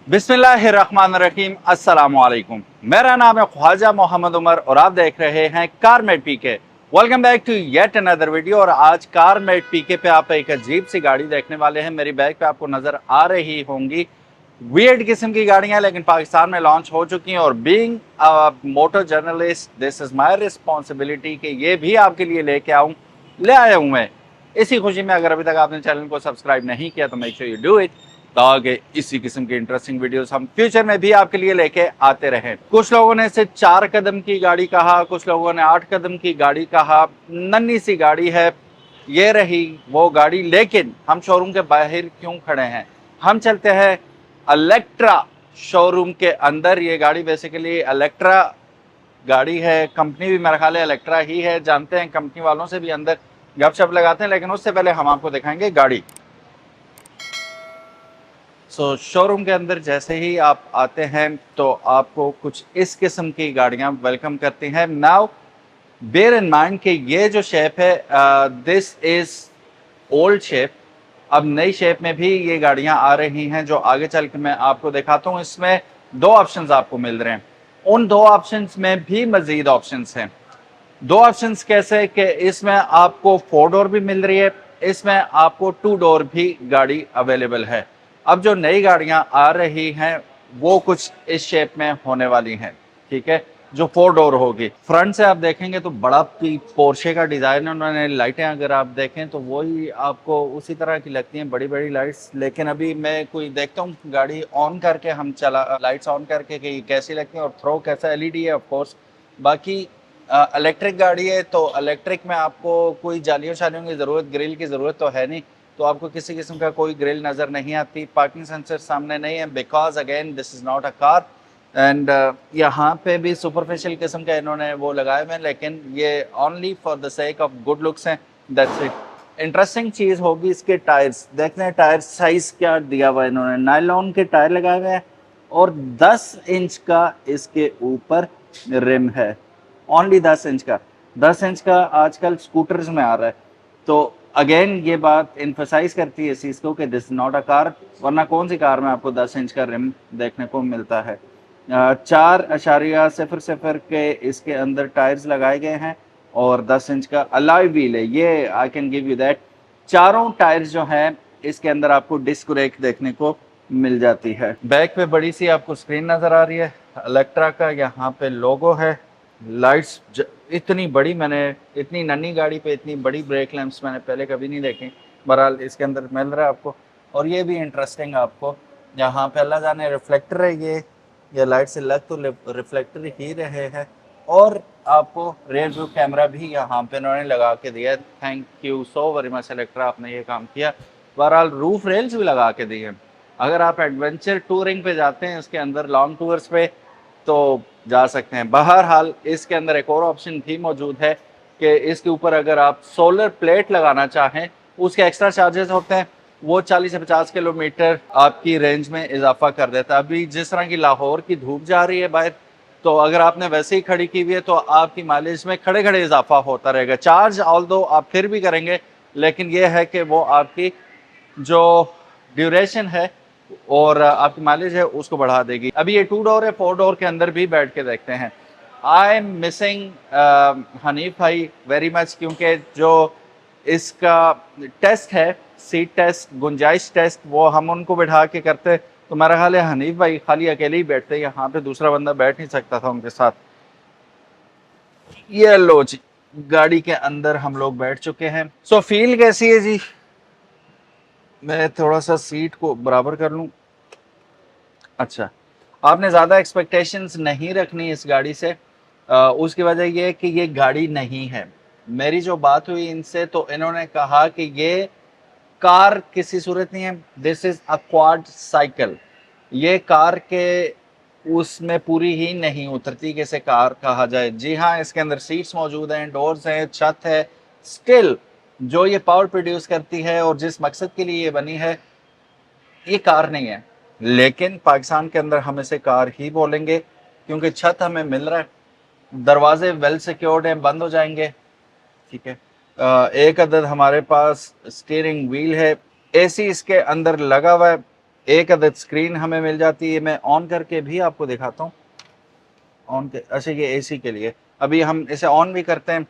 बिस्मिल्लाहिर्रहमानिर्रहीम अस्सलामुअलैकुम। मेरा नाम है ख्वाजा मोहम्मद उमर और आप देख रहे हैं Carmate PK. Welcome back to yet another video. और आज कारमेट पीके पे आप एक अजीब सी गाड़ी देखने वाले हैं। मेरी बैग पे आपको नजर आ रही होंगी वियर्ड किस्म की गाड़ियां, लेकिन पाकिस्तान में लॉन्च हो चुकी हैं। और being motor journalist this is my responsibility कि ये भी आपके लिए ले आया हूं मैं। इसी खुशी में अगर अभी तक आपने चैनल को सब्सक्राइब नहीं किया तो make sure you do it, ताकि इसी किस्म की इंटरेस्टिंग वीडियोस हम फ्यूचर में भी आपके लिए लेके आते रहें। कुछ लोगों ने इसे 4 कदम की गाड़ी कहा, कुछ लोगों ने 8 कदम की गाड़ी कहा। नन्ही सी गाड़ी है, ये रही वो गाड़ी। लेकिन हम शोरूम के बाहर क्यों खड़े हैं? हम चलते हैं इलेक्ट्रा शोरूम के अंदर। ये गाड़ी बेसिकली इलेक्ट्रा गाड़ी है, कंपनी भी मेरा ख्याल है इलेक्ट्रा ही है। जानते हैं कंपनी वालों से भी अंदर गपशप लगाते हैं, लेकिन उससे पहले हम आपको दिखाएंगे गाड़ी। शोरूम के अंदर जैसे ही आप आते हैं तो आपको कुछ इस किस्म की गाड़ियां वेलकम करती हैं। नाउ बेयर इन माइंड कि ये जो शेप है दिस इज ओल्ड शेप। अब नई शेप में भी ये गाड़ियां आ रही हैं जो आगे चल के मैं आपको दिखाता हूं। इसमें 2 ऑप्शंस आपको मिल रहे हैं। उन 2 ऑप्शंस में भी मजीद ऑप्शंस हैं। 2 ऑप्शंस कैसे कि इसमें आपको 4 डोर भी मिल रही है, इसमें आपको 2 डोर भी गाड़ी अवेलेबल है। अब जो नई गाड़ियां आ रही हैं वो कुछ इस शेप में होने वाली हैं, ठीक है, जो 4 डोर होगी। फ्रंट से आप देखेंगे तो बड़ा पोर्शे का डिजाइन है। उन्होंने लाइटें अगर आप देखें तो वही आपको उसी तरह की लगती हैं, बड़ी बड़ी लाइट्स। लेकिन अभी मैं कोई देखता हूँ गाड़ी ऑन करके, हम चला लाइट्स ऑन करके कि कैसी लगती है और थ्रो कैसा। एलईडी है ऑफ कोर्स। बाकी इलेक्ट्रिक गाड़ी है तो इलेक्ट्रिक में आपको कोई जालियों शालियों की ज़रूरत, ग्रिल की ज़रूरत तो है नहीं, तो आपको किसी किस्म का कोई ग्रिल नज़र नहीं आती। पार्किंग सेंसर सामने नहीं है because again this is not a car. And यहाँ पे भी सुपरफिशियल किस्म का इन्होंने वो लगाए हुए हैं, लेकिन ये only for the sake of good looks हैं, दैट्स इट। इंटरेस्टिंग चीज़ होगी इसके टायर्स। देखते हैं टायर साइज़ क्या दिया हुआ है इन्होंने। नायलॉन के टायर लगाए हुए हैं और 10 इंच का इसके ऊपर रिम है। ओनली 10 इंच का। 10 इंच का आजकल स्कूटर्स में आ रहा है। तो अगेन ये बात इन्फोसाइज करती है इस चीज़ को कि दिस नॉट अ कार, वरना कौन सी कार में आपको 10 इंच का रिम देखने को मिलता है। 4.00 के इसके अंदर टायर्स लगाए गए हैं और 10 इंच का अलॉय व्हील है। ये I can give you that. चारों टायर्स जो हैं इसके अंदर आपको डिस्क ब्रेक देखने को मिल जाती है। बैक पे बड़ी सी आपको स्क्रीन नज़र आ रही है इलेक्ट्रा का, यहाँ पे लोगो है। लाइट्स इतनी बड़ी, मैंने इतनी नन्ही गाड़ी पे इतनी बड़ी ब्रेक लैंप्स मैंने पहले कभी नहीं देखी। बहरहाल इसके अंदर मिल रहा है आपको। और ये भी इंटरेस्टिंग आपको यहाँ पे अल्लाह जाने रिफ्लेक्टर है ये लाइट से लग तो रिफ्लेक्टर ही रहे हैं। और आपको रेयर व्यू कैमरा भी यहाँ पे इन्होंने लगा के दिया है। Thank you so very much Electra, आपने ये काम किया। बहरहाल रूफ रेल्स भी लगा के दी हैं। अगर आप एडवेंचर टूरिंग पे जाते हैं इसके अंदर, लॉन्ग टूर्स पे, तो जा सकते हैं। बहरहाल इसके अंदर एक और ऑप्शन भी मौजूद है कि इसके ऊपर अगर आप सोलर प्लेट लगाना चाहें, उसके एक्स्ट्रा चार्जेस होते हैं। वो 40 से 50 किलोमीटर आपकी रेंज में इजाफा कर देता है। अभी जिस तरह की लाहौर की धूप जा रही है बाहर, तो अगर आपने वैसे ही खड़ी की हुई है तो आपकी माइलेज में खड़े खड़े इजाफा होता रहेगा। चार्ज ऑल्दो आप फिर भी करेंगे, लेकिन ये है कि वो आपकी जो ड्यूरेशन है और आपकी माइलेज है उसको बढ़ा देगी। अभी ये 2 डोर है, 4 डोर के अंदर भी बैठ के देखते हैं। आई एम मिसिंग हनीफ भाई वेरी मच, क्योंकि जो इसका टेस्ट है, सीट टेस्ट, गुंजाइश टेस्ट, वो हम उनको बिठा के करते तो मेरा ख्याल है हनीफ भाई खाली अकेले ही बैठते, यहाँ पे दूसरा बंदा बैठ नहीं सकता था उनके साथ। ये लो जी, गाड़ी के अंदर हम लोग बैठ चुके हैं। सो फील कैसी है जी? मैं थोड़ा सा सीट को बराबर कर लूं। अच्छा, आपने ज़्यादा एक्सपेक्टेशंस नहीं रखनी इस गाड़ी से। उसकी वजह ये है कि ये गाड़ी नहीं है। मेरी जो बात हुई इनसे तो इन्होंने कहा कि ये कार किसी सूरत नहीं है, this is a quad cycle. ये कार के उसमें पूरी ही नहीं उतरती कि इसे कार कहा जाए। जी हाँ, इसके अंदर सीट्स मौजूद हैं, डोर्स हैं, छत है। स्टिल जो ये पावर प्रोड्यूस करती है और जिस मकसद के लिए ये बनी है, ये कार नहीं है। लेकिन पाकिस्तान के अंदर हम इसे कार ही बोलेंगे क्योंकि छत हमें मिल रहा है, दरवाजे वेल सिक्योर्ड हैं, बंद हो जाएंगे, ठीक है। एक अदद हमारे पास स्टीयरिंग व्हील है, एसी इसके अंदर लगा हुआ है, एक अदद स्क्रीन हमें मिल जाती है। मैं ऑन करके भी आपको दिखाता हूँ। ऑन के अच्छा ये एसी के लिए, अभी हम इसे ऑन भी करते हैं।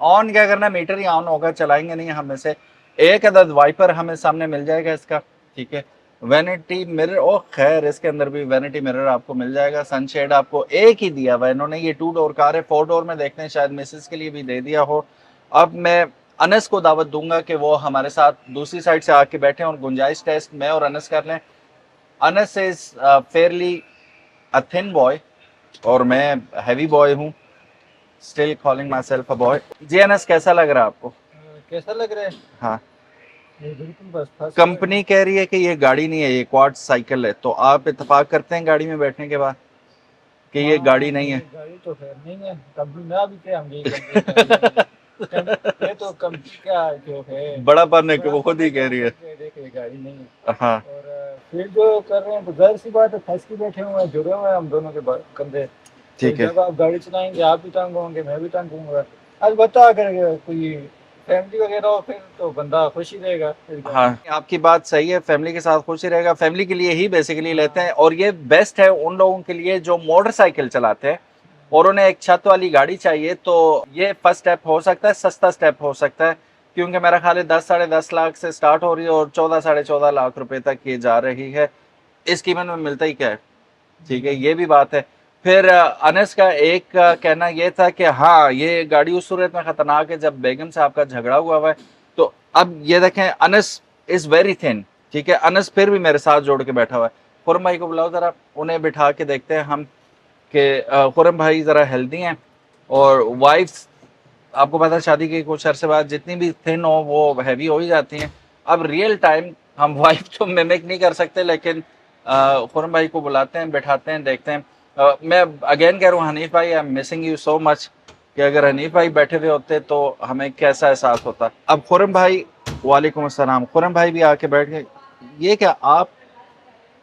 ऑन क्या करना, मीटर ही ऑन होगा, चलाएंगे नहीं हम इसे। एक अदद वाइपर हमें सामने मिल जाएगा इसका, ठीक है। वैनिटी मिरर, ओ खैर इसके अंदर भी वैनिटी मिरर आपको मिल जाएगा। सनशेड आपको एक ही दिया हुआ इन्होंने, ये 2 डोर कार है। 4 डोर में देखते हैं शायद मिसेस के लिए भी दे दिया हो। अब मैं अनस को दावत दूंगा कि वो हमारे साथ दूसरी साइड से आके बैठे और गुंजाइश टेस्ट मैं और अनस कर लें। Anas is fairly a thin boy और मैं हैवी बॉय हूँ, still calling myself a boy. जी अनस कैसा लग रहा है आपको? कैसा लग रहा है? हाँ, ये बिल्कुल बस फर्स्ट कंपनी कह रही है कि ये गाड़ी नहीं है, ये क्वाड साइकिल है, तो आप इत्तेफाक करते हैं गाड़ी में बैठने के बाद कि ये गाड़ी नहीं है? गाड़ी तो खैर नहीं है, कंपनी में अभी क्या हम यही कहेंगे ये तो कंपनी क्या जो है बड़ा पन है कि वो खुद ही कह रही है। देख ये गाड़ी नहीं है। हाँ और फिर जो कर रहे हैं तो जाहिर सी बात है, फंस के बैठे हुए हैं, जुड़े हुए हैं हम दोनों के कंधे। तो ठीक है। जब आप गाड़ी चलाएंगे आप भी तंग होंगे, मैं भी तंग होऊंगा। आज बता अगर कोई फैमिली वगैरह हो फिर तो बंदा खुश ही रहेगा। हाँ आपकी बात सही है, फैमिली के साथ खुश ही रहेगा। फैमिली के लिए ही बेसिकली लेते हैं, और ये बेस्ट है उन लोगों के लिए जो मोटरसाइकिल चलाते हैं और उन्हें एक छत वाली गाड़ी चाहिए। तो ये फर्स्ट स्टेप हो सकता है, सस्ता स्टेप हो सकता है, क्योंकि मेरा ख्याल है 10 साढ़े 10 लाख से स्टार्ट हो रही है और 14 साढ़े 14 लाख रुपए तक ये जा रही है। इस कीमत में मिलता ही क्या है, ठीक है, ये भी बात है। फिर अनस का एक कहना ये था कि हाँ ये गाड़ी उस सूरत में खतरनाक है जब बेगम से आपका झगड़ा हुआ है। तो अब ये देखें, अनस इज वेरी थिन, ठीक है। अनस फिर भी मेरे साथ जोड़ के बैठा हुआ है। खुरम भाई को बुलाओ जरा, उन्हें बिठा के देखते हैं हम कि खुरम भाई जरा हेल्दी हैं। और वाइफ आपको पता है शादी के कुछ अरसे बाद जितनी भी थिन हो वो हैवी हो ही जाती हैं। अब रियल टाइम हम वाइफ तो मिमिक नहीं कर सकते, लेकिन खुरम भाई को बुलाते हैं, बैठाते हैं, देखते हैं। मैं अगेन कह रहा हूँ हनीफ भाई, I am missing you so much, कि अगर हनीफ भाई बैठे हुए होते तो हमें कैसा एहसास होता। अब खुरम भाई, वालेकुम अस्सलाम, खुरम भाई भी आके बैठ गए। ये क्या आप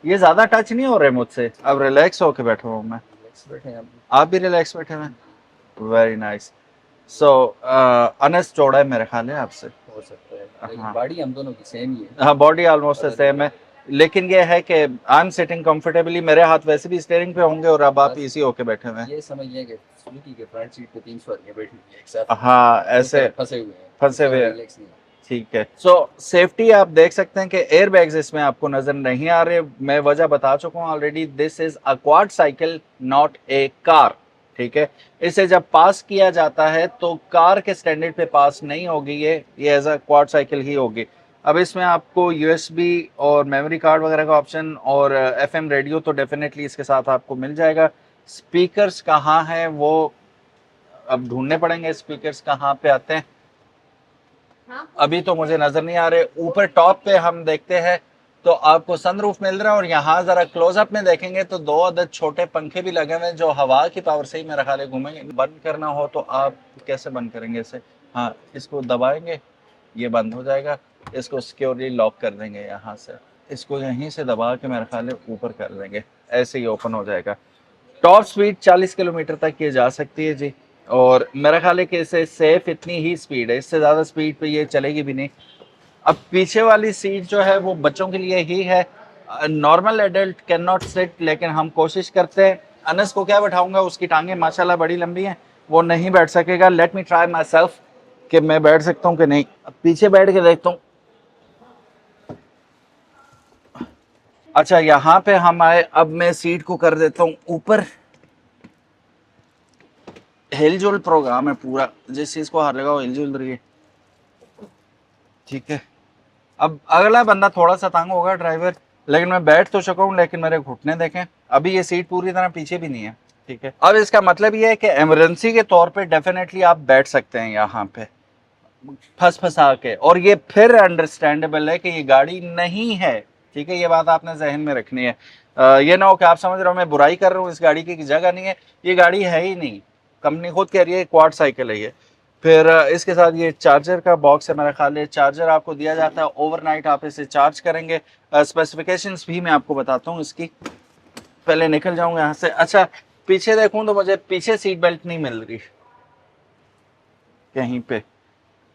ये ज्यादा टच नहीं हो रहे मुझसे? अब रिलैक्स होके बैठा हूँ मैं, बैठे हैं आप भी रिलैक्स बैठे हुए? Very nice. सो अनस चौड़ा है मेरे ख्याल है आपसे। हो सकता है, लेकिन हाँ बॉडी हम दोनों की सेम ही है। हाँ, बॉडी ऑलमोस्ट सेम है, लेकिन ये है कि आई एम सिटिंग कंफर्टेबली, मेरे हाथ वैसे भी स्टीयरिंग पे होंगे और अब आप इसी होके बैठे हुए हैं। ये समझिए कि स्कूटी के फ्रंट सीट पे 3 सवारियां बैठी हुई हैं एक साथ, हाँ ऐसे फंसे हुए हैं, फंसे हुए हैं। रिलैक्स नहीं है। ठीक है। सो सेफ्टी आप देख सकते हैं कि एयर बैग्स इसमें आपको नजर नहीं आ रहे। मैं वजह बता चुका हूँ already, this is a quad cycle not a car, ठीक है। इसे जब पास किया जाता है तो कार के स्टैंडर्ड पे पास नहीं होगी, ये एज अ क्वाड साइकिल ही होगी। अब इसमें आपको यूएसबी और मेमोरी कार्ड वगैरह का ऑप्शन और एफएम रेडियो तो डेफिनेटली इसके साथ आपको मिल जाएगा। स्पीकर्स कहाँ हैं वो अब ढूंढने पड़ेंगे, स्पीकर्स कहाँ पे आते हैं, अभी तो मुझे नजर नहीं आ रहे। ऊपर टॉप पे हम देखते हैं तो आपको सनरूफ मिल रहा है, और यहाँ जरा क्लोजअप में देखेंगे तो 2 अदद छोटे पंखे भी लगे हुए हैं जो हवा की पावर से ही मेरा ख्याल है घूमेंगे। बंद करना हो तो आप कैसे बंद करेंगे इसे? हाँ, इसको दबाएंगे, ये बंद हो जाएगा। इसको सिक्योरली लॉक कर देंगे यहाँ से, इसको यहीं से दबा के मेरा ख्याल है ऊपर कर देंगे, ऐसे ही ओपन हो जाएगा। टॉप स्पीड 40 किलोमीटर तक ये जा सकती है जी, और मेरा ख्याल है कि इसे सेफ इतनी ही स्पीड है, इससे ज़्यादा स्पीड पे ये चलेगी भी नहीं। अब पीछे वाली सीट जो है वो बच्चों के लिए ही है, normal adult can not sit, लेकिन हम कोशिश करते हैं। अनस को क्या बैठाऊंगा, उसकी टांगे माशाल्लाह बड़ी लंबी हैं, वो नहीं बैठ सकेगा। Let me try my self कि मैं बैठ सकता हूँ कि नहीं। अब पीछे बैठ के देखता हूँ। अच्छा यहाँ पे हम आए, अब मैं सीट को कर देता हूँ ऊपर। हिलजुल प्रोग्राम है पूरा, जिस चीज को हार लगाओ हिलजुल रही है, ठीक है। अब अगला बंदा थोड़ा सा तंग होगा ड्राइवर, लेकिन मैं बैठ तो चुका हूँ, लेकिन मेरे घुटने देखें, अभी ये सीट पूरी तरह पीछे भी नहीं है, ठीक है। अब इसका मतलब ये है कि इमरजेंसी के तौर पे डेफिनेटली आप बैठ सकते हैं यहाँ पे फंसा के, और ये फिर अंडरस्टैंडेबल है कि ये गाड़ी नहीं है, ठीक है। ये बात आपने जहन में रखनी है। ये ना हो कि आप समझ रहे हो मैं बुराई कर रहा हूँ, इस गाड़ी की जगह नहीं है, ये गाड़ी है ही नहीं, कंपनी खुद कह रही है क्वाड साइकिल है ये। फिर इसके साथ ये चार्जर का बॉक्स है, मेरा ख्याल है चार्जर आपको दिया जाता है, ओवरनाइट आप इसे चार्ज करेंगे। स्पेसिफिकेशंस भी मैं आपको बताता हूँ इसकी, पहले निकल जाऊंगा यहाँ से। अच्छा पीछे देखूं तो मुझे पीछे सीट बेल्ट नहीं मिल रही कहीं पे,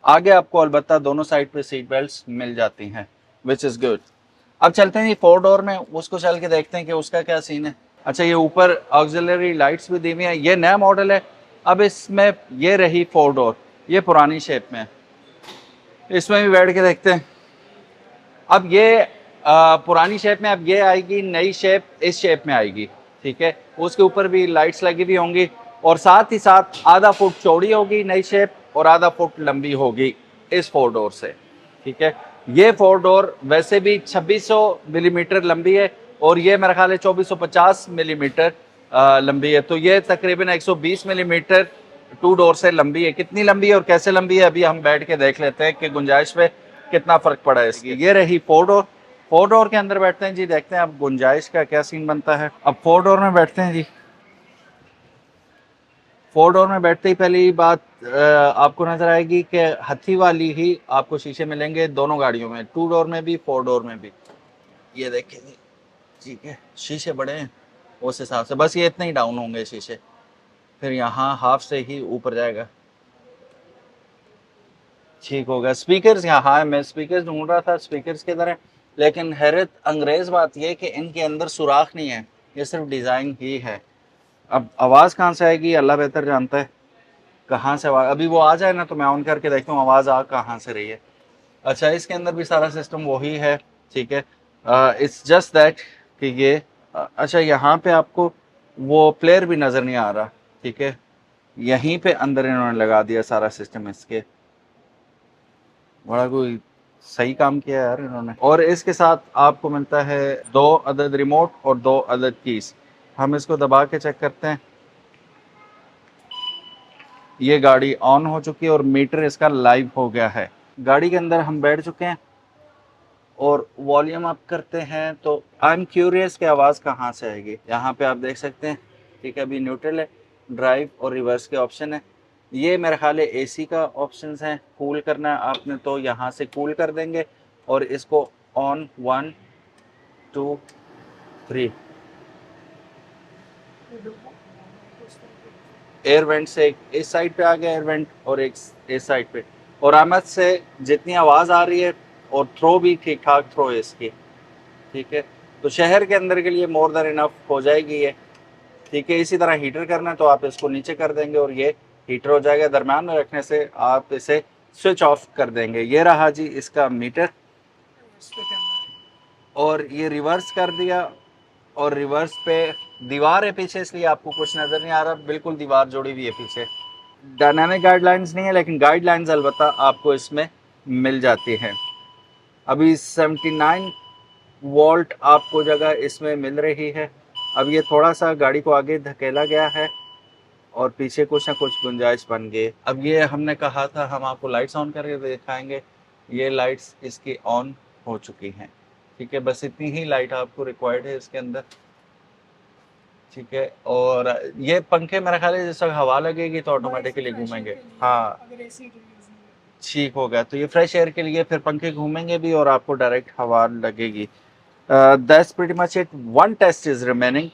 आगे आपको अलबत्ता दोनों साइड पे सीट बेल्ट्स मिल जाती हैं, विच इज़ गुड। अब चलते हैं जी 4 डोर में, उसको चल के देखते हैं कि उसका क्या सीन है। अच्छा, ये ऊपर ऑक्सिलरी लाइट्स भी दी हुई हैं, ये नया मॉडल है। अब इसमें ये रही 4 डोर, ये पुरानी शेप में है, इसमें भी बैठ के देखते हैं। अब ये पुरानी शेप में, अब ये आएगी नई शेप, इस शेप में आएगी, ठीक है। उसके ऊपर भी लाइट्स लगी हुई होंगी, और साथ ही साथ आधा फुट चौड़ी होगी नई शेप, और आधा फुट लंबी होगी इस 4 डोर से, ठीक है। ये 4 डोर वैसे भी 2600 मिलीमीटर लंबी है, और ये मेरा ख्याल है 2450 मिलीमीटर लंबी है। तो ये तकरीबन 120 मिलीमीटर 2 डोर से लंबी है। कितनी लंबी है और कैसे लंबी है, अभी हम बैठ के देख लेते हैं कि गुंजाइश पे कितना फर्क पड़ा है इसकी। ये रही 4 डोर। 4 डोर के अंदर बैठते हैं जी, देखते हैं अब गुंजाइश का क्या सीन बनता है। अब 4 डोर में बैठते हैं जी। 4 डोर में बैठते ही पहली बात आपको नजर आएगी कि हथी वाली ही आपको शीशे मिलेंगे दोनों गाड़ियों में, 2 डोर में भी 4 डोर में भी। ये देखें जी, ठीक है, शीशे बड़े हैं उस हिसाब से, बस ये इतने ही डाउन होंगे शीशे, फिर यहाँ हाफ से ही ऊपर जाएगा। ठीक होगा। स्पीकर्स यहाँ, हाँ मैं स्पीकर्स ढूंढ रहा था, स्पीकर्स किधर है, लेकिन हैरत अंग्रेज बात यह कि इनके अंदर सुराख नहीं है, ये सिर्फ डिज़ाइन ही है। अब आवाज़ कहाँ से आएगी अल्लाह बेहतर जानता है कहाँ से आवाज़, अभी वो आ जाए ना तो मैं ऑन करके देखता हूँ आवाज़ आ कहाँ से रही है। अच्छा, इसके अंदर भी सारा सिस्टम वही है, ठीक है। इट्स जस्ट दैट कि ये अच्छा, यहाँ पे आपको वो प्लेयर भी नज़र नहीं आ रहा, ठीक है। यहीं पे अंदर इन्होंने लगा दिया सारा सिस्टम इसके, बड़ा कोई सही काम किया है यार इन्होंने। और इसके साथ आपको मिलता है 2 अदद रिमोट और 2 अदद कीज। हम इसको दबा के चेक करते हैं। ये गाड़ी ऑन हो चुकी है और मीटर इसका लाइव हो गया है। गाड़ी के अंदर हम बैठ चुके हैं और वॉल्यूम अप करते हैं तो आई एम क्यूरियस कि आवाज़ कहाँ से आएगी। यहाँ पे आप देख सकते हैं, ठीक है, अभी न्यूट्रल है, ड्राइव और रिवर्स के ऑप्शन है। ये मेरे ख्याल है एसी का ऑप्शन है, कूल करना है आपने तो यहाँ से कूल कर देंगे, और इसको ऑन 1 2 3 एयर वेंट से एक इस साइड पे आ गया एयर वेंट, और एक इस साइड पे, और आमद से जितनी आवाज़ आ रही है, और थ्रो भी ठीक ठाक थ्रो है इसकी, ठीक है। तो शहर के अंदर के लिए मोर देन इनफ हो जाएगी ये, ठीक है। इसी तरह हीटर करना है तो आप इसको नीचे कर देंगे और ये हीटर हो जाएगा। दरम्यान में रखने से आप इसे स्विच ऑफ कर देंगे। ये रहा जी इसका मीटर, और ये रिवर्स कर दिया, और रिवर्स पे दीवार है पीछे इसलिए आपको कुछ नज़र नहीं आ रहा, बिल्कुल दीवार जोड़ी हुई है पीछे। डायनामिक गाइडलाइंस नहीं है, लेकिन गाइडलाइंस अलबत्ता आपको इसमें मिल जाती है। अभी 79 वोल्ट आपको जगह इसमें मिल रही है। अब ये थोड़ा सा गाड़ी को आगे धकेला गया है और पीछे कुछ ना कुछ गुंजाइश बन गई। अब ये हमने कहा था हम आपको लाइट्स ऑन करके दिखाएंगे, ये लाइट्स इसकी ऑन हो चुकी हैं, ठीक है। बस इतनी ही लाइट आपको रिक्वायर्ड है इसके अंदर, ठीक है। और ये पंखे मेरा ख्याल है जिस वक्त हवा लगेगी तो ऑटोमेटिकली घूमेंगे, हाँ ठीक हो गया। तो ये फ्रेश एयर के लिए फिर पंखे घूमेंगे भी और आपको डायरेक्ट हवा लगेगी। That's pretty much it, one test is remaining,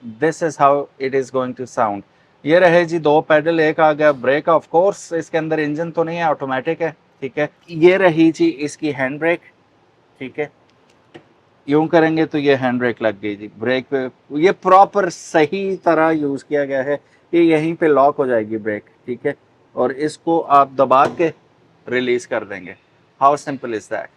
this is how it is going to sound. ये रहे जी 2 पैडल, एक आ गया ब्रेक, ऑफ कोर्स इसके अंदर इंजन तो नहीं है, ऑटोमेटिक है, ठीक है। ये रही जी इसकी हैंड ब्रेक, ठीक है। यूं करेंगे तो ये हैंड ब्रेक लग गई जी, ब्रेक पे ये प्रॉपर सही तरह यूज किया गया है, ये यहीं पे लॉक हो जाएगी ब्रेक, ठीक है। और इसको आप दबा के रिलीज कर देंगे। How simple is that.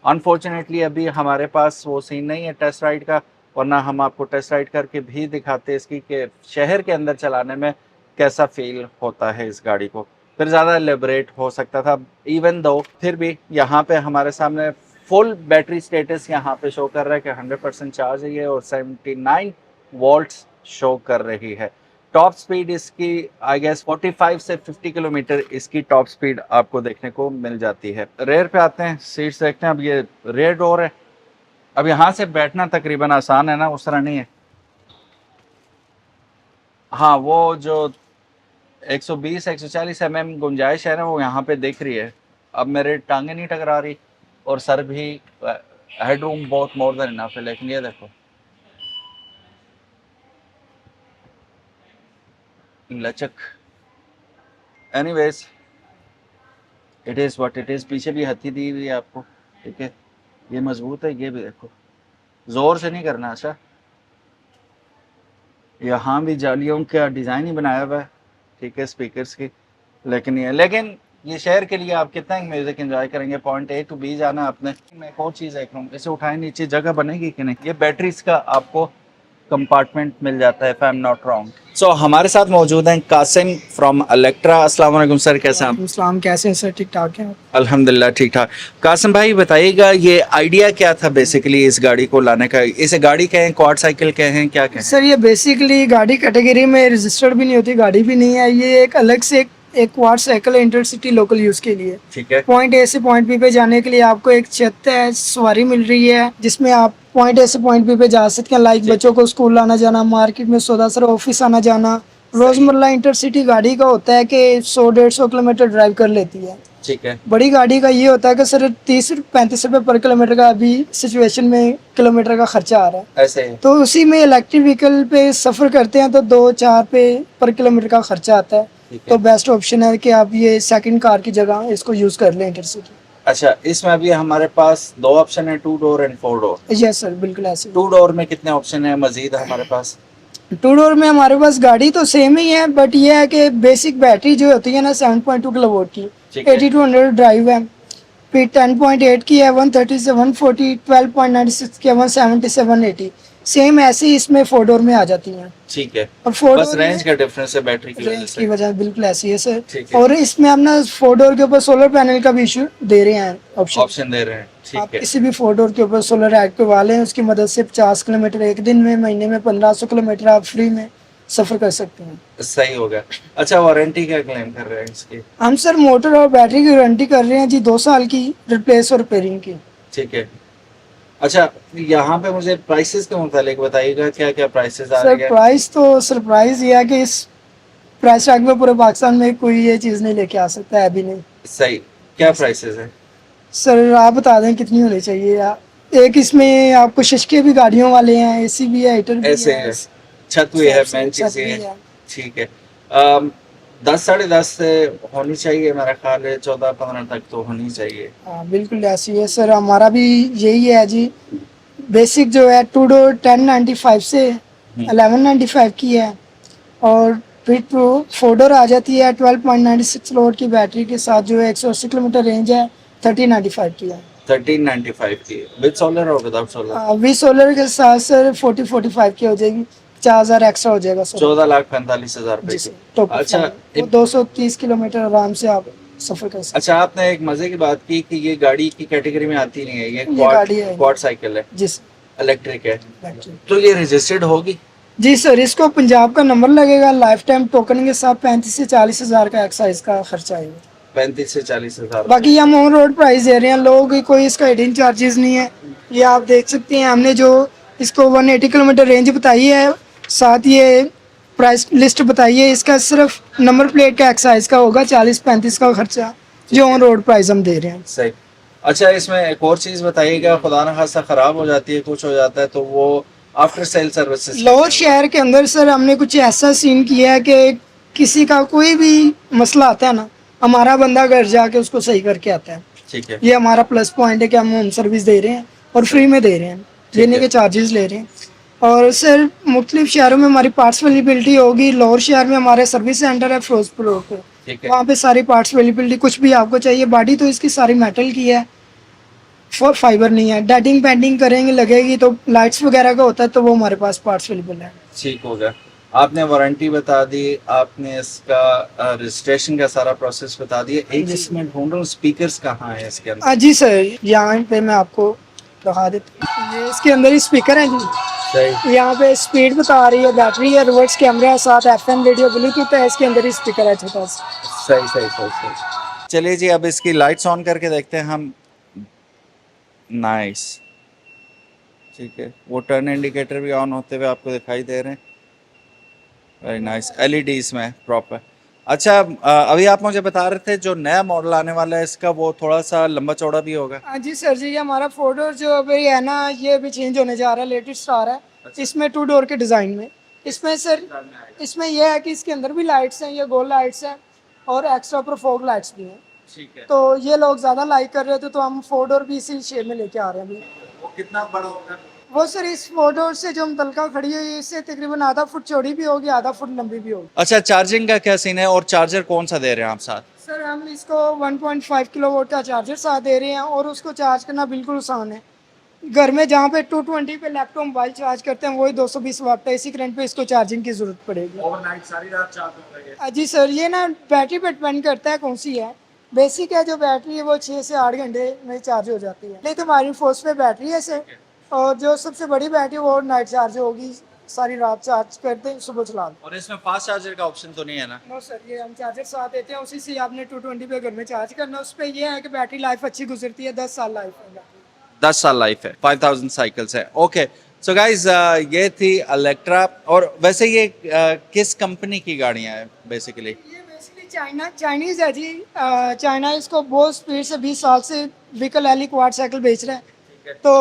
Unfortunately अभी हमारे पास वो सीन नहीं है टेस्ट राइड का, वरना हम आपको टेस्ट राइड करके भी दिखाते इसकी कि शहर के अंदर चलाने में कैसा फील होता है इस गाड़ी को, फिर ज़्यादा एलेबरेट हो सकता था। इवन दो फिर भी यहाँ पे हमारे सामने फुल बैटरी स्टेटस यहाँ पे शो कर रहा है कि 100% चार्ज है ये, और 79 वोल्ट्स शो कर रही है। टॉप स्पीड इसकी आई गेस 45 से 50 किलोमीटर इसकी टॉप स्पीड आपको देखने को मिल जाती है। रेयर पे आते हैं, सीट्स देखते हैं। अब ये रेयर डोर है, अब यहाँ से बैठना तकरीबन आसान है ना, उस तरह नहीं है। हाँ, वो जो 120 140 mm गुंजाइश है ना वो यहाँ पे दिख रही है। अब मेरे टांगे नहीं टकरा रही और सर भी, हेड रूम बहुत मोर देन इनफ है, लेकिन ये देखो लचक। Anyways it is what it is. पीछे भी हथी दी हुई है आपको, ठीक है। ये मजबूत है, ये भी देखो, जोर से नहीं करना। अच्छा, यहाँ भी जालियों का डिज़ाइन ही बनाया हुआ है, ठीक है, स्पीकर्स की। लेकिन ये शहर के लिए आप कितना म्यूजिक एंजॉय करेंगे, पॉइंट ए टू बी जाना आपने। मैं एक और चीज़ देख रहा हूँ, इसे उठाए नीचे जगह बनेगी कि नहीं। ये बैटरीज का आपको कंपार्टमेंट मिल जाता है, if I am not wrong. So हमारे साथ मौजूद हैं कासिम फ्रॉम इलेक्ट्रा। अस्सलाम वालेकुम सर, कैसे हैं आप? इस्लाम कैसे हैं सर? ठीक ठाक हैं? अल्हम्दुलिल्लाह ठीक ठाक। कासिम भाई बताइएगा, ये आइडिया क्या था बेसिकली इस गाड़ी को लाने का? इसे गाड़ी कहें, क्वाड साइकिल कहें, क्या कहें? सर ये बेसिकली गाड़ी कैटेगरी में रजिस्टर्ड भी नहीं होती, गाड़ी भी नहीं है। ये एक अलग से एक क्वाड साइकिल है इंटरसिटी लोकल यूज के लिए। ठीक है, पॉइंट ए से पॉइंट बी पे जाने के लिए आपको एक छत है, सवारी मिल रही है जिसमें आप पॉइंट ए से पॉइंट बी पे जा सकते हैं। लाइक बच्चों को स्कूल आना जाना, मार्केट में सौदा सर, ऑफिस आना जाना। रोजमर्रा इंटरसिटी गाड़ी का होता है कि 100-150 किलोमीटर ड्राइव कर लेती है। ठीक है, बड़ी गाड़ी का ये होता है कि सर 30-35 रुपए पर किलोमीटर का अभी सिचुएशन में किलोमीटर का खर्चा आ रहा है। ऐसे ही। तो उसी में इलेक्ट्रिक व्हीकल पे सफर करते हैं तो 2-4 पे पर किलोमीटर का खर्चा आता है। ठीक है। तो बेस्ट ऑप्शन है कि आप ये सेकंड कार की जगह इसको यूज कर लें इंटरसिटी। अच्छा, इसमें अभी हमारे पास दो ऑप्शन है, 2 door and 4 door. Yes sir, बिल्कुल ऐसे। 2 डोर में कितने ऑप्शन है मजीद हमारे पास? 2 डोर में हमारे पास गाड़ी तो सेम ही है, बट ये है कि बेसिक बैटरी जो होती है ना 7.2 किलोवाट की, ठीक है। 80-100 ड्राइव है। फिर 10.8 की है, 130 से 140, 12.96 की है, 170 से 180। सेम ऐसे ही इसमें 4 डोर में आ जाती हैं। ठीक है, और 4 बस डोर रेंज का डिफरेंस है बैटरी की वजह रेंज की से। वजह बिल्कुल ऐसी है सर। ठीक है। और इसमें हम ना 4 डोर के ऊपर सोलर पैनल का भी इशू दे रहे हैं ऑप्शन। ऑप्शन दे रहे हैं, आप ठीक है। किसी भी 4 डोर के ऊपर सोलर एक्टिव लें, उसकी मदद से 50 किलोमीटर एक दिन में, महीने में 1500 किलोमीटर आप फ्री में सफर कर सकते हैं। सही हो गया। अच्छा, वारंटी क्या क्लेम कर रहे हैं इसकी? हम सर मोटर और बैटरी की गारंटी कर रहे हैं जी 2 साल की, रिप्लेस और रिपेयरिंग की। ठीक है। अच्छा, यहाँ पे मुझे प्राइसेस के मुतालिक बताइएगा, क्या क्या प्राइसेस आ सर रही है? प्राइस तो सरप्राइज ये है कि इस प्राइस टैग में पूरे पाकिस्तान में कोई ये चीज़ नहीं लेके आ सकता है, अभी नहीं। सही, क्या प्राइसेस है? सर आप बता दें कितनी होनी चाहिए यार। एक इसमें आपको शिशके भी गाड़ियों वाले हैं, एसी भी है, हीटर भी ऐसे है, है, छत भी है, मेन छत चीज ये भी है। है। ठीक है। 10 साढ़े 10 से होनी चाहिए, मेरा ख्याल है 14-15 तक तो होनी चाहिए। हाँ बिल्कुल ऐसी है सर, हमारा भी यही है जी। बेसिक जो है 2 डोर 1095 से 1195 की है, और फिर तो 4 डोर आ जाती है 12.96 वोल्ट की बैटरी के साथ, जो है 180 किलोमीटर रेंज है, 1395 की है। 1395 की विद सोलर और विदाउट सोलर? वी सोलर के साथ सर 40-45 की हो जाएगी, 4000 एक्स्ट्रा हो जाएगा सर। 14,45,000 रुपए जी की। सर, टॉप अप अच्छा, वो 230 किलोमीटर आराम से आप सफर कर सकते अच्छा, आपने एक मजे की बात की कि ये गाड़ी की कैटेगरी में आती नहीं है, ये गाड़ी है। क्वाड साइकिल है, हैं। जी सर, इलेक्ट्रिक है, बैटरी। तो ये रजिस्टर्ड होगी? जी सर, इसको पंजाब का नंबर लगेगा, लाइफ टाइम टोकन के साथ 35 से 40 हजार का एक्साइज का खर्चा आएगा। 35 से 40,000। बाकी हम ऑन रोड प्राइस दे रहे हैं, लोगों की कोई इसका हिडन चार्जेस नहीं है। ये आप देख सकते हैं, हमने जो इसको 180 किलोमीटर रेंज बताई है, साथ ये प्राइस लिस्ट बताई है, इसका सिर्फ नंबर प्लेट का एक्साइज का होगा 40-35 का खर्चा, जो ऑन रोड प्राइस हम दे रहे हैं। सही। अच्छा, इसमें एक और चीज बताइएगा, खुदा न खास्ता खराब हो जाती है, कुछ हो जाता है, तो वो आफ्टर सेल सर्विसेज? लाहौर शहर के अंदर सर हमने कुछ ऐसा सीन किया है कि किसी का कोई भी मसला आता है ना, हमारा बंदा घर जाके उसको सही करके आता है। ठीक है, ये हमारा प्लस पॉइंट है कि हम होम सर्विस दे रहे हैं और फ्री में दे रहे हैं, देने के चार्जेस ले रहे हैं। और सर मुख्तलिफ शहरों में हमारी पार्ट्स अवेलेबिलिटी होगी। लाहौर शहर में हमारे सर्विस सेंटर है फिरोजपुर रोड पे, ठीक है। वहाँ पे सारी पार्ट्स अवेलेबिलिटी, कुछ भी आपको चाहिए। बॉडी तो इसकी सारी मेटल की है, फाइबर नहीं है। डेटिंग पेंटिंग करेंगे लगेगी तो लाइट्स वगैरह का होता है, तो वो हमारे पास पार्ट्स अवेलेबल है। ठीक हो गया। आपने वारंटी बता दी, आपने इसका रजिस्ट्रेशन का सारा प्रोसेस बता दिया। एक चीज मैं ढूंढ रहा हूँ, स्पीकर्स कहाँ है इसके अंदर? जी सर, यहाँ पे मैं आपको दिखा देता हूँ, ये इसके अंदर ही स्पीकर है जी। सही, यहाँ पे स्पीड बता रही है, बैटरी है, रिवर्स कैमरा है, साथ FM रेडियो ब्लूटूथ है, इसके अंदर ही स्पीकर है छोटा सा। सही सही सही सही। चलिए जी, अब इसकी लाइट्स ऑन करके देखते हैं हम। नाइस, ठीक है, वो टर्न इंडिकेटर भी ऑन होते हुए आपको दिखाई दे रहे हैं। वेरी नाइस, LED इसमें प्रॉपर। अच्छा, अभी आप मुझे बता रहे थे जो नया मॉडल आने वाला है इसका, वो थोड़ा सा लंबा चौड़ा भी होगा? जी सर जी, ये हमारा 4 डोर जो अभी है ना, ये भी चेंज होने जा रहा है, लेटेस्ट आ रहा है। अच्छा। इसमें 2 डोर के डिज़ाइन में, इसमें सर इसमें यह है कि इसके अंदर भी लाइट्स हैं, ये गोल लाइट्स हैं और एक्स्ट्रा प्रोफोग लाइट्स भी हैं। ठीक है। तो ये लोग ज़्यादा लाइक कर रहे थे, तो हम 4 डोर भी इसी शेप में लेके आ रहे हैं अभी। वो कितना बड़ा होगा? वो सर इस 4 डोर से जो मुतलका खड़ी है, इससे तकरीबन आधा फुट चौड़ी भी होगी, आधा फुट लंबी भी होगी। अच्छा, चार्जिंग का क्या सीन है और चार्जर कौन सा दे रहे हैं आप साथ? सर हम इसको 1.5 किलोवाट का चार्जर साथ दे रहे हैं, और उसको चार्ज करना बिल्कुल आसान है। घर में जहाँ पे 220 पे लैपटॉप मोबाइल चार्ज करते हैं, वही 220 वाट है, इसी करंट पे इसको चार्जिंग की जरूरत पड़ेगी। ओवरनाइट सारी रात चार्ज होगा? जी सर, ये ना बैटरी पे डिपेंड करता है कौन सी है। बेसिक है जो बैटरी है वो 6 से 8 घंटे में चार्ज हो जाती है। नहीं तो हमारी फोर्स पे बैटरी है सर, और जो सबसे बड़ी बैटरी वो नाइट चार्ज होगी, सारी रात चार्ज करते हैं, सुबह चला दो। और इसमें फास्ट चार्जर का ऑप्शन तो नहीं है ना? नो सर, ये हम चार्जर साथ देते हैं, उसी से आपने 220 पे घर में चार्ज करना। उस पर यह है कि बैटरी लाइफ अच्छी गुजरती है, 10 साल लाइफ है। 10 साल लाइफ है, 5000 साइकिल्स है। ओके, सो गाइज ये थी इलेक्ट्रा। और वैसे ये किस कंपनी की गाड़ियां हैं बेसिकली? ये बेसिकली चाइनीज है जी। चाइना इसको बहुत स्पीड से 20 साल से व्हीकल एली क्वाड साइकिल बेच रहा है। तो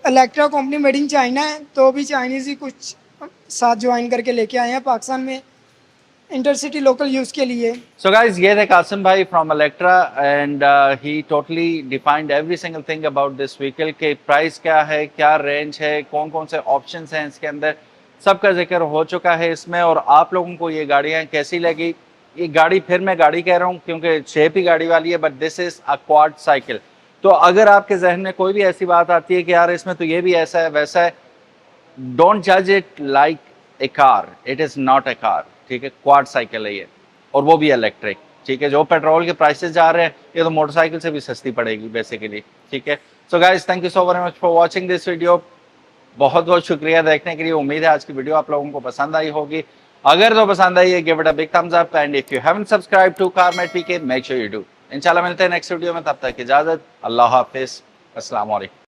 Electra company made in China है, तो भी चाइनीज ही कुछ साथ ज्वाइन करके लेके आए हैं पाकिस्तान में इंटरसिटी लोकल यूज के लिए। So guys, ये थे कासिम भाई from Electra and he totally defined every single thing about this vehicle के प्राइस क्या है, क्या रेंज है, कौन कौन से ऑप्शंस हैं इसके अंदर, सबका जिक्र हो चुका है इसमें। और आप लोगों को ये गाड़ियाँ कैसी लगी? ये गाड़ी, फिर मैं गाड़ी कह रहा हूँ क्योंकि शेप ही गाड़ी वाली है, but this is a quad cycle. तो अगर आपके जहन में कोई भी ऐसी बात आती है कि यार इसमें तो ये भी ऐसा है वैसा है, डोंट जज it like a car, it is not a car. ठीक है, क्वाड साइकिल है ये, और वो भी इलेक्ट्रिक। ठीक है, जो पेट्रोल के प्राइसेस जा रहे हैं ये तो मोटरसाइकिल से भी सस्ती पड़ेगी बेसिकली। ठीक है, so guys thank you so very much for watching this video. बहुत बहुत शुक्रिया देखने के लिए। उम्मीद है आज की वीडियो आप लोगों को पसंद आई होगी। अगर तो पसंद आई है, give it a big thumbs up, and if you haven't subscribe to Carmate PK, make sure you do. इंशाल्लाह मिलते हैं नेक्स्ट वीडियो में, तब तक इजाजत, अल्लाह हाफिज, अस्सलाम वालेकुम।